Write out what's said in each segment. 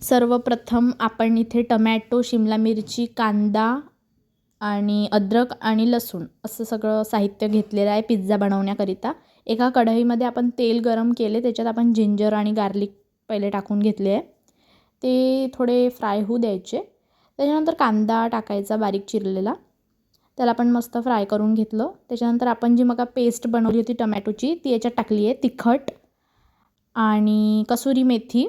सर्वप्रथम आपण इथे टमॅटो, शिमला मिरची, कांदा आणि अद्रक आणि लसूण असं सगळं साहित्य घेतलेलं आहे पिझ्झा बनवण्याकरिता. एका कढईमध्ये आपण तेल गरम केले, त्याच्यात आपण जिंजर आणि गार्लिक पहिले टाकून घेतले आहे. ते थोडे फ्राय होऊ द्यायचे. त्याच्यानंतर कांदा टाकायचा बारीक चिरलेला, त्याला आपण मस्त फ्राय करून घेतलं. त्याच्यानंतर आपण जी मग पेस्ट बनवली होती टमॅटोची ती याच्यात टाकली आहे. तिखट आणि कसुरी मेथी,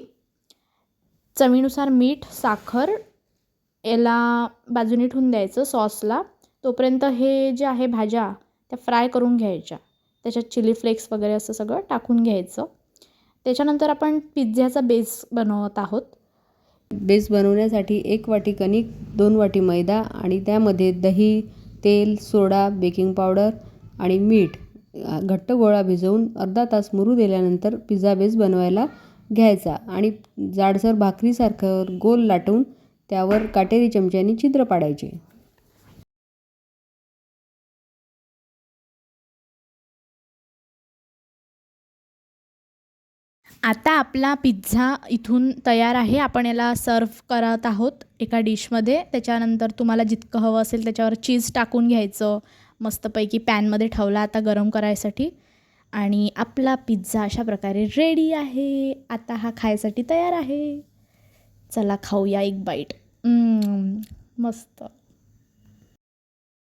चवीनुसार मीठ, साखर याला बाजूने ठेवून द्यायचं सॉसला. तोपर्यंत हे जे आहे भाज्या त्या फ्राय करून घ्यायच्या. त्याच्यात चिली फ्लेक्स वगैरे असं सगळं टाकून घ्यायचं. त्याच्यानंतर आपण पिझ्झ्याचा बेस बनवत आहोत. बेस बनवण्यासाठी 1 वाटी कणिक, 2 वाटी मैदा आणि त्यामध्ये दही, तेल, सोडा, बेकिंग पावडर आणि मीठ घट्ट गोळा भिजवून अर्धा तास मुरू दिल्यानंतर पिझ्झा बेस बनवायला घ्यायचा आणि जाडसर भाकरीसारखं गोल लाटून त्यावर काटेरी चमच्याने छिद्र पाडायचे. आता आपला पिझ्झा इथून तयार आहे. आपण याला सर्व्ह करत आहोत एका डिशमध्ये. त्याच्यानंतर तुम्हाला जितकं हवं असेल त्याच्यावर चीज टाकून घ्यायचं. मस्तपैकी पॅनमध्ये ठेवला आता गरम करायसाठी आणि आपला पिझ्झा अशा प्रकारे रेडी आहे. आता हा खायसाठी तयार आहे. चला खाऊया एक बाईट. मस्त.